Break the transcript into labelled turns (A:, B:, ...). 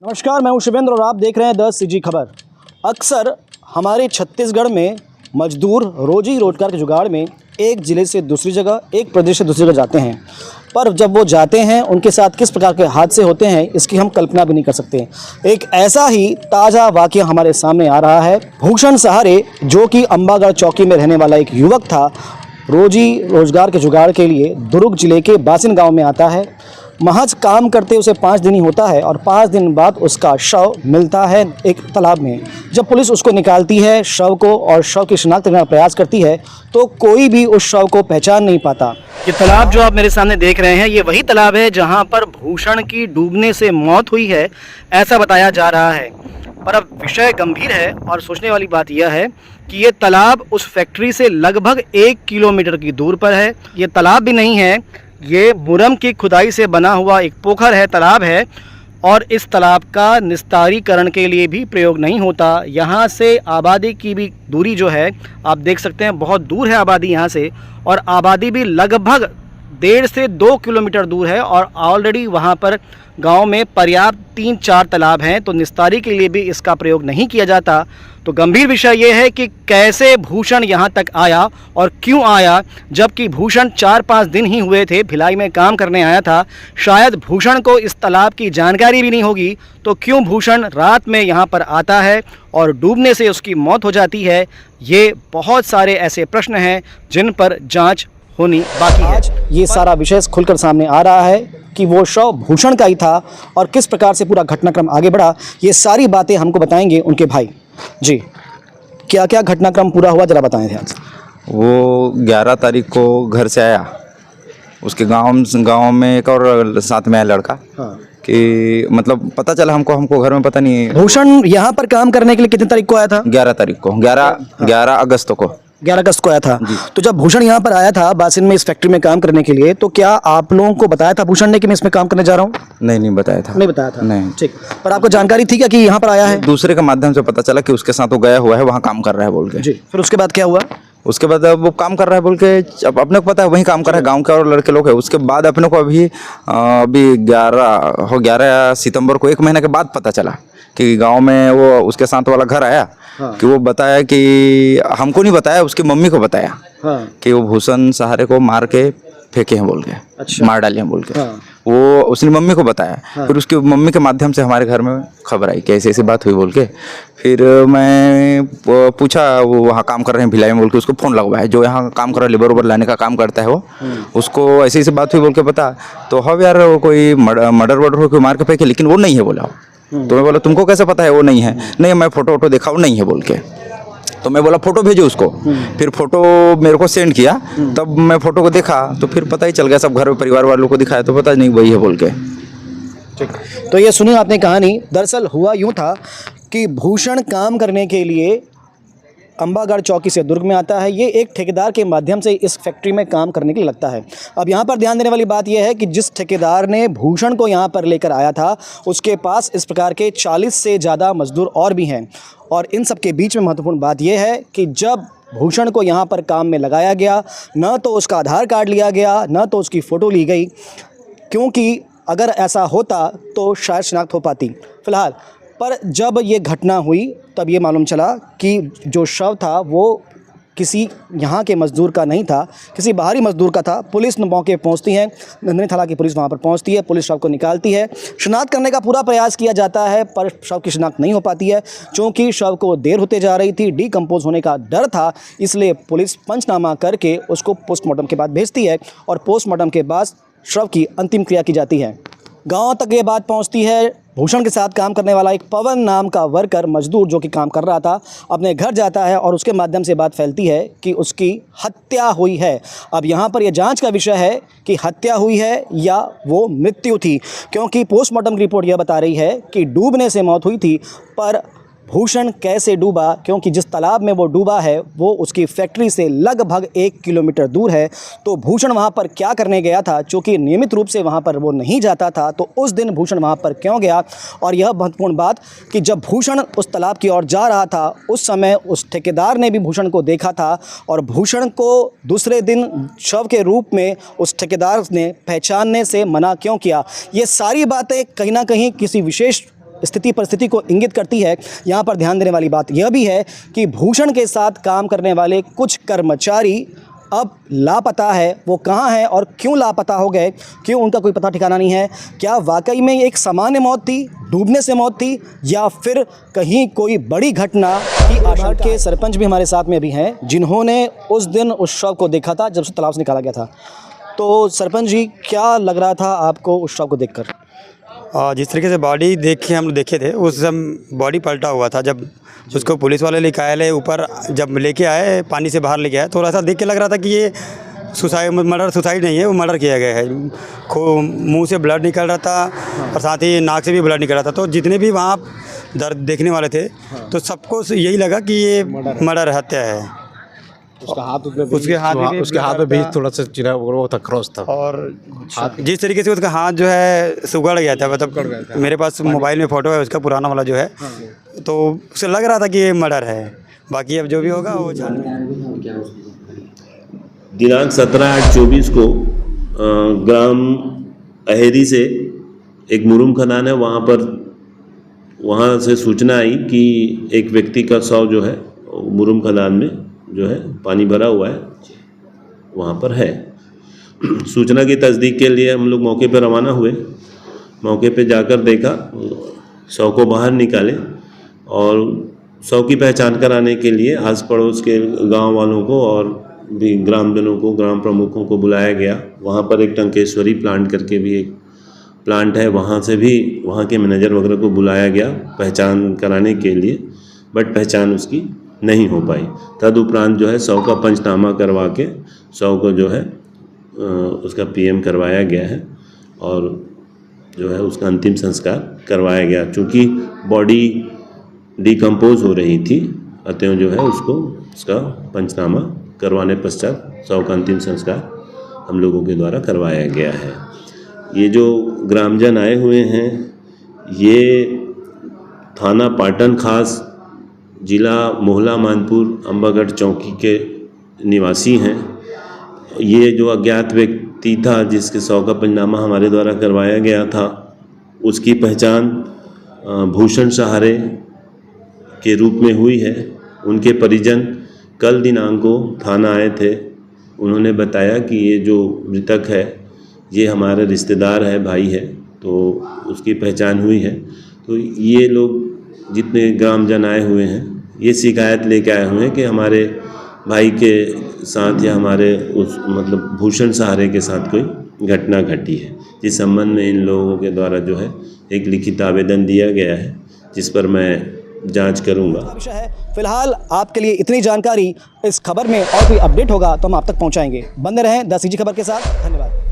A: नमस्कार, मैं हूं शिवेंद्र और आप देख रहे हैं 10 सीजी खबर। अक्सर हमारे छत्तीसगढ़ में मजदूर रोजी रोजगार के जुगाड़ में एक ज़िले से दूसरी जगह, एक प्रदेश से दूसरी जगह जाते हैं, पर जब वो जाते हैं उनके साथ किस प्रकार के हादसे होते हैं इसकी हम कल्पना भी नहीं कर सकते। एक ऐसा ही ताज़ा वाक़या हमारे सामने आ रहा है। भूषण सहारे, जो कि अंबागढ़ चौकी में रहने वाला एक युवक था, रोजी रोजगार के जुगाड़ के लिए दुर्ग जिले के बासिन गाँव में आता है। महज काम करते उसे 5 दिन ही होता है और 5 दिन बाद उसका शव मिलता है एक तालाब में। जब पुलिस उसको निकालती है शव को और शव की शिनाख्त करने का प्रयास करती है तो कोई भी उस शव को पहचान नहीं पाता। ये तालाब जो आप मेरे सामने देख रहे हैं, ये वही तालाब है जहां पर भूषण की डूबने से मौत हुई है, ऐसा बताया जा रहा है। पर अब विषय गंभीर है और सोचने वाली बात यह है कि ये तालाब उस फैक्ट्री से लगभग 1 किलोमीटर की दूर पर है। ये तालाब भी नहीं है, ये मुरम की खुदाई से बना हुआ एक पोखर है, तालाब है, और इस तालाब का निस्तारीकरण के लिए भी प्रयोग नहीं होता। यहाँ से आबादी की भी दूरी जो है आप देख सकते हैं, बहुत दूर है आबादी यहाँ से, और आबादी भी लगभग 1.5 से 2 किलोमीटर दूर है। और ऑलरेडी वहाँ पर गांव में पर्याप्त 3-4 तालाब हैं, तो निस्तारी के लिए भी इसका प्रयोग नहीं किया जाता। तो गंभीर विषय ये है कि कैसे भूषण यहाँ तक आया और क्यों आया, जबकि भूषण 4-5 दिन ही हुए थे, भिलाई में काम करने आया था। शायद भूषण को इस तालाब की जानकारी भी नहीं होगी, तो क्यों भूषण रात में यहाँ पर आता है और डूबने से उसकी मौत हो जाती है। ये बहुत सारे ऐसे प्रश्न हैं जिन पर जांच होनी बाकी है। आज ये सारा विषय खुलकर सामने आ रहा है कि वो शव भूषण का ही था और किस प्रकार से पूरा घटनाक्रम आगे बढ़ा। ये सारी बातें हमको बताएंगे उनके भाई जी। क्या क्या घटनाक्रम पूरा हुआ, जरा बताएं ध्यान से।
B: वो 11 तारीख को घर से आया, उसके गांव में एक और साथ में आया लड़का।
A: हाँ।
B: कि मतलब पता चला हमको घर में पता नहीं।
A: भूषण यहाँ पर काम करने के लिए कितनी तारीख को आया था?
B: 11 तारीख को, 11 अगस्त को
A: 11 अगस्त को आया था। तो जब भूषण यहाँ पर आया था बासिन में इस फैक्ट्री में काम करने के लिए, तो क्या आप लोगों को बताया था भूषण ने कि मैं इसमें काम करने जा रहा हूँ?
B: नहीं बताया था।
A: नहीं बताया था।
B: नहीं।
A: ठीक, पर आपको जानकारी थी क्या कि यहाँ पर आया है?
B: दूसरे के माध्यम से पता चला कि उसके साथ वो गया हुआ है, वहाँ काम कर रहा है बोल के।
A: जी, फिर उसके बाद क्या हुआ?
B: उसके बाद अब वो काम कर रहा है बोल के, अब अपने को पता है वहीं काम कर रहा है, गांव के और लड़के लोग हैं। उसके बाद अपने को अभी 11 सितंबर को, 1 महीने के बाद पता चला कि गांव में वो उसके साथ वाला घर आया। हाँ। कि वो बताया कि हमको नहीं बताया, उसकी मम्मी को बताया। हाँ। कि वो भूषण सहारे को मार के फेंके हैं बोल के। अच्छा। मार डाले हैं बोल के। हाँ। वो उसने मम्मी को बताया। हाँ। फिर उसकी मम्मी के माध्यम से हमारे घर में खबर आई कि ऐसी ऐसी बात हुई बोल के। फिर मैं पूछा, वो वहाँ काम कर रहे हैं भिलाई में बोल के, उसको फ़ोन लगवाया, जो यहाँ काम कर रहा है, लेबर उबर लाने का काम करता है वो। उसको ऐसी ऐसी बात हुई बोल के पता। तो हाँ यार, वो कोई मर्डर वर्डर हो, कोई मार के फेंके, लेकिन वो नहीं है बोला। तो मैं बोला तुमको कैसे पता है वो नहीं है? नहीं, मैं फोटो वोटो देखा, वो नहीं है बोल के। तो मैं बोला फोटो भेजो उसको। फिर फोटो मेरे को सेंड किया, तब मैं फोटो को देखा तो फिर पता ही चल गया, सब घर में परिवार वालों को दिखाया तो पता नहीं वही है बोल के।
A: तो ये सुनी आपने कहानी। दरअसल हुआ यूँ था कि भूषण काम करने के लिए अंबागढ़ चौकी से दुर्ग में आता है। ये एक ठेकेदार के माध्यम से इस फैक्ट्री में काम करने के लिए लगता है। अब यहाँ पर ध्यान देने वाली बात यह है कि जिस ठेकेदार ने भूषण को यहाँ पर लेकर आया था, उसके पास इस प्रकार के 40 से ज़्यादा मजदूर और भी हैं। और इन सब के बीच में महत्वपूर्ण बात यह है कि जब भूषण को यहाँ पर काम में लगाया गया, न तो उसका आधार कार्ड लिया गया, न तो उसकी फ़ोटो ली गई, क्योंकि अगर ऐसा होता तो शायद शिनाख्त हो पाती। फ़िलहाल पर जब ये घटना हुई तब ये मालूम चला कि जो शव था वो किसी यहाँ के मज़दूर का नहीं था, किसी बाहरी मज़दूर का था। पुलिस मौके पर पहुँचती है, नंदनी थाना की पुलिस वहाँ पर पहुँचती है, पुलिस शव को निकालती है, शिनाख्त करने का पूरा प्रयास किया जाता है, पर शव की शिनाख्त नहीं हो पाती है। चूँकि शव को देर होते जा रही थी, डिकम्पोज होने का डर था, इसलिए पुलिस पंचनामा करके उसको पोस्टमार्टम के बाद भेजती है और पोस्टमार्टम के बाद शव की अंतिम क्रिया की जाती है। गांव तक ये बात पहुंचती है। भूषण के साथ काम करने वाला एक पवन नाम का वर्कर मजदूर जो कि काम कर रहा था, अपने घर जाता है और उसके माध्यम से बात फैलती है कि उसकी हत्या हुई है। अब यहाँ पर यह जांच का विषय है कि हत्या हुई है या वो मृत्यु थी, क्योंकि पोस्टमार्टम की रिपोर्ट यह बता रही है कि डूबने से मौत हुई थी। पर भूषण कैसे डूबा, क्योंकि जिस तालाब में वो डूबा है वो उसकी फैक्ट्री से लगभग 1 किलोमीटर दूर है। तो भूषण वहाँ पर क्या करने गया था, चूँकि नियमित रूप से वहाँ पर वो नहीं जाता था, तो उस दिन भूषण वहाँ पर क्यों गया। और यह महत्वपूर्ण बात कि जब भूषण उस तालाब की ओर जा रहा था, उस समय उस ठेकेदार ने भी भूषण को देखा था और भूषण को दूसरे दिन शव के रूप में उस ठेकेदार ने पहचानने से मना क्यों किया। ये सारी बातें कहीं ना कहीं किसी विशेष स्थिति परिस्थिति को इंगित करती है। यहाँ पर ध्यान देने वाली बात यह भी है कि भूषण के साथ काम करने वाले कुछ कर्मचारी अब लापता है। वो कहाँ हैं और क्यों लापता हो गए, क्यों उनका कोई पता ठिकाना नहीं है। क्या वाकई में एक सामान्य मौत थी, डूबने से मौत थी, या फिर कहीं कोई बड़ी घटना की आशंका के सरपंच भी हमारे साथ में अभी हैं, जिन्होंने उस दिन उस शव को देखा था जब उसे तालाब से निकाला गया था। तो सरपंच जी, क्या लग रहा था आपको उस शव को देखकर?
C: जिस तरीके से बॉडी देख के हम लोग देखे थे, उस समय बॉडी पलटा हुआ था। जब उसको पुलिस वाले लेके आए ऊपर, जब लेके आए पानी से बाहर लेके आए, थोड़ा सा देख के लग रहा था कि ये सुसाइड नहीं है, वो मर्डर किया गया है। मुंह से ब्लड निकल रहा था और साथ ही नाक से भी ब्लड निकल रहा था। तो जितने भी वहाँ दर्द देखने वाले थे, तो सबको यही लगा कि ये मर्डर हत्या है।
D: उसके हाथ में भी थोड़ा सा चिरा वो था, क्रॉस था।
C: और जिस तरीके से उसका हाथ जो है सुगड़ गया था, मतलब मेरे पास मोबाइल में फ़ोटो है उसका पुराना वाला जो है, तो उसे लग रहा था कि ये मर्डर है। बाकी अब जो भी होगा वो जान।
E: दिनांक 17/8/24 को ग्राम अहेरी से एक मुरुम खदान है, वहाँ से सूचना आई कि एक व्यक्ति का शव जो है मुरुम खदान में जो है पानी भरा हुआ है, वहाँ पर है। सूचना की तस्दीक के लिए हम लोग मौके पर रवाना हुए। मौके पे जाकर देखा, शव को बाहर निकाले और शव की पहचान कराने के लिए आस पड़ोस के गांव वालों को और भी ग्रामजनों को, ग्राम प्रमुखों को बुलाया गया। वहाँ पर एक टंकेश्वरी प्लांट करके भी एक प्लांट है, वहाँ से भी वहाँ के मैनेजर वगैरह को बुलाया गया पहचान कराने के लिए, बट पहचान उसकी नहीं हो पाई। तदुपरांत जो है शव का पंचनामा करवा के शव को जो है उसका पीएम करवाया गया है और जो है उसका अंतिम संस्कार करवाया गया। चूँकि बॉडी डिकम्पोज हो रही थी, अतएव जो है उसका पंचनामा करवाने पश्चात शव का अंतिम संस्कार हम लोगों के द्वारा करवाया गया है। ये जो ग्रामजन आए हुए हैं, ये थाना पाटन खास, जिला मोहला मानपुर अम्बागढ़ चौकी के निवासी हैं। ये जो अज्ञात व्यक्ति था जिसके शव का पंचनामा हमारे द्वारा करवाया गया था, उसकी पहचान भूषण सहारे के रूप में हुई है। उनके परिजन कल दिनांक को थाना आए थे। उन्होंने बताया कि ये जो मृतक है ये हमारे रिश्तेदार है, भाई है, तो उसकी पहचान हुई है। तो ये लोग जितने ग्रामजन आए हुए हैं, ये शिकायत लेके आए हुए हैं कि हमारे भाई के साथ या हमारे उस मतलब भूषण सहारे के साथ कोई घटना घटी है। जिस संबंध में इन लोगों के द्वारा जो है एक लिखित आवेदन दिया गया है, जिस पर मैं जांच करूंगा।
A: विषय है फिलहाल आपके लिए इतनी जानकारी। इस खबर में और कोई अपडेट होगा तो हम आप तक पहुंचाएंगे। बने रहें द सीजी खबर के साथ। धन्यवाद।